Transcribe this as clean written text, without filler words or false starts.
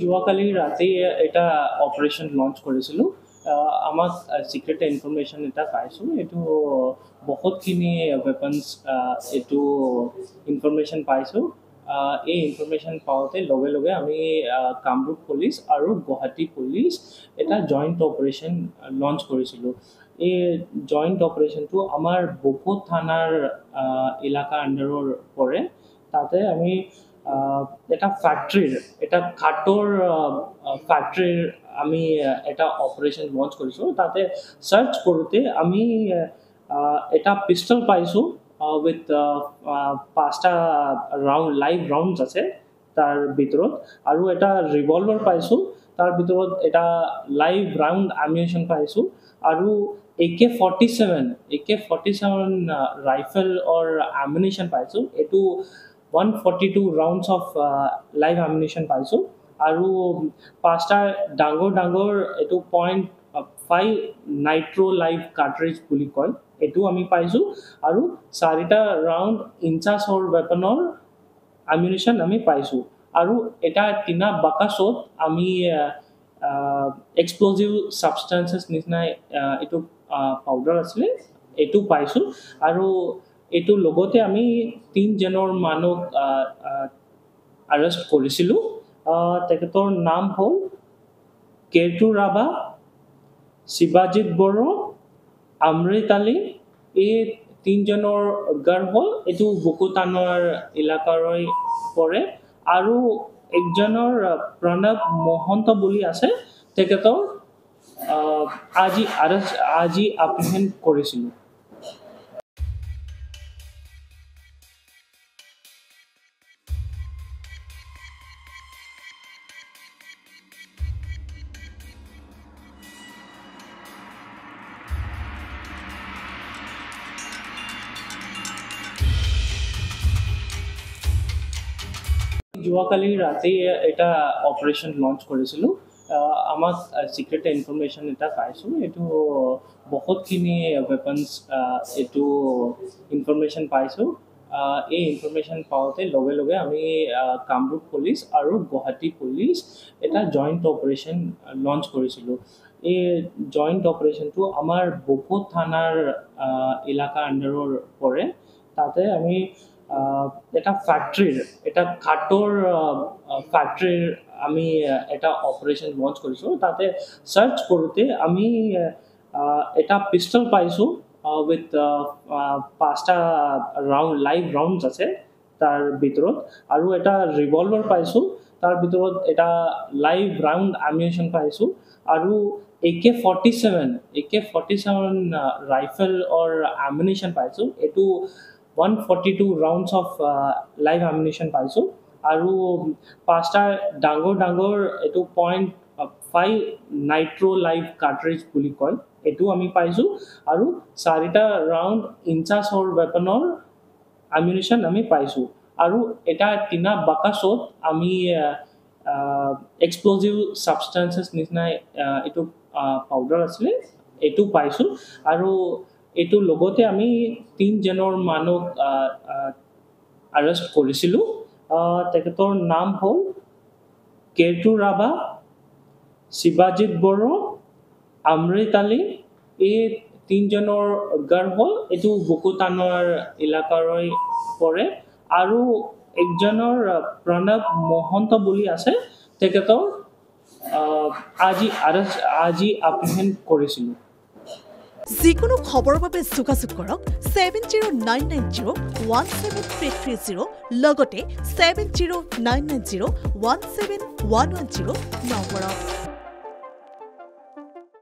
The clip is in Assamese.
যোৱাকালি ৰাতি এটা অপাৰেশ্যন লঞ্চ কৰিছিলোঁ। আমাক চিক্ৰেট ইনফৰমেশ্যন এটা পাইছোঁ। এইটো বহুতখিনি ৱেপনছ এইটো ইনফৰমেশ্যন পাইছোঁ। এই ইনফৰমেশ্যন পাওঁতে লগে লগে আমি কামৰূপ পুলিচ আৰু গুৱাহাটী পুলিচ এটা জইণ্ট অপাৰেশ্যন লঞ্চ কৰিছিলোঁ। এই জইণ্ট অপাৰেশ্যনটো আমাৰ বহুত থানাৰ এলেকা আণ্ডাৰৰ পৰে। তাতে আমি এটা ফেক্টৰীৰ এটা কাঠৰ ফেক্টৰীৰ আমি এটা অপাৰেশ্যন লঞ্চ কৰিছোঁ। তাতে চাৰ্চ কৰোঁতে আমি এটা পিষ্টল পাইছোঁ উইথ 5টা লাইভ ৰাউণ্ডছ আছে তাৰ ভিতৰত, আৰু এটা ৰিভলভাৰ পাইছোঁ। তাৰ ভিতৰত এটা লাইভ ৰাউণ্ড এমিউনিশ্যন পাইছোঁ, আৰু AK-47 ৰাইফল অৰ এমিউনিশ্যন পাইছোঁ। এইটো 142 rounds of live ammunition পাইছোঁ, আৰু 5টা ডাঙৰ এইটো 0.5 নাইট্ৰো লাইভ কাৰ্ট্ৰিজ বুলি কয়, এইটো আমি পাইছোঁ, আৰু 4টা ৰাউণ্ড ইঞ্চাছৰ ৱেপনৰ এমিউনিশ্যন আমি পাইছোঁ। আৰু এটা টিনা বাকাছত আমি এক্সপ্ল'জিভ ছাবষ্টেঞ্চেছ নিচিনা এইটো পাউডাৰ আছিলে, এইটো পাইছোঁ। আৰু এইটোৰ লগতে আমি 3জনৰ মানুহক এৰেষ্ট কৰিছিলোঁ। তেখেতৰ নাম হ'ল কেতু ৰাভা, শিৱাজিত বড়ো, অমৃত আলী। এই 3জনৰ গাৰ হ'ল এইটো বকুতানৰ এলেকাৰৈ পৰে, আৰু একজনৰ প্ৰণৱ মহন্ত বুলি আছে, তেখেতৰ আজি এপ্ৰিহেণ্ড কৰিছিলোঁ। যোৱাকালি ৰাতি এটা অপাৰেশ্যন লঞ্চ কৰিছিলোঁ। আমাক চিক্ৰেট ইনফৰমেশ্যন এটা পাইছোঁ। এইটো বহুতখিনি ৱেপনছ এইটো ইনফৰমেশ্যন পাইছোঁ। এই ইনফৰমেশ্যন পাওঁতে লগে লগে আমি কামৰূপ পুলিচ আৰু গুৱাহাটী পুলিচ এটা জইণ্ট অপাৰেশ্যন লঞ্চ কৰিছিলোঁ। এই জইণ্ট অপাৰেশ্যনটো আমাৰ বহুত থানাৰ এলেকা আণ্ডাৰৰ পৰে। তাতে আমি এটা ফেক্টৰীৰ এটা কাঠৰ ফেক্টৰীৰ আমি এটা অপাৰেশ্যন লঞ্চ কৰিছোঁ। তাতে চাৰ্চ কৰোঁতে আমি এটা পিষ্টল পাইছোঁ উইথ 5টা লাইভ ৰাউণ্ডছ আছে তাৰ ভিতৰত, আৰু এটা ৰিভলভাৰ পাইছোঁ। তাৰ ভিতৰত এটা লাইভ ৰাউণ্ড এমিউনিশ্যন পাইছোঁ, আৰু AK-47 ৰাইফল অৰ এমিউনিশ্যন পাইছোঁ। এইটো 142 rounds of live ammunition পাইছোঁ, আৰু 5টা ডাঙৰ এইটো 0.5 নাইট্ৰো লাইভ কাৰ্ট্ৰিজ বুলি কয়, এইটো আমি পাইছোঁ, আৰু 4টা ৰাউণ্ড ইঞ্চাছৰ ৱেপনৰ এমিউনিশ্যন আমি পাইছোঁ। আৰু এটা টিনা বাকাছত আমি এক্সপ্ল'জিভ ছাবষ্টেঞ্চেছ নিচিনা এইটো পাউডাৰ আছিলে, এইটো পাইছোঁ। আৰু এইটোৰ লগতে আমি 3জনৰ মানুহক এৰেষ্ট কৰিছিলোঁ। তেখেতৰ নাম হ'ল কেতু ৰাভা, শিৱাজিত বড়ো, অমৃত আলী। এই 3জনৰ গাৰ হ'ল এইটো বকুতানৰ এলেকাৰৈ পৰে, আৰু একজনৰ প্ৰণৱ মহন্ত বুলি আছে, তেখেতৰ আজি এপ্ৰিহেণ্ড কৰিছিলোঁ। যিকোনো খবৰৰ বাবে যোগাযোগ কৰক 7099017330 লগতে 7099017110 নম্বৰত।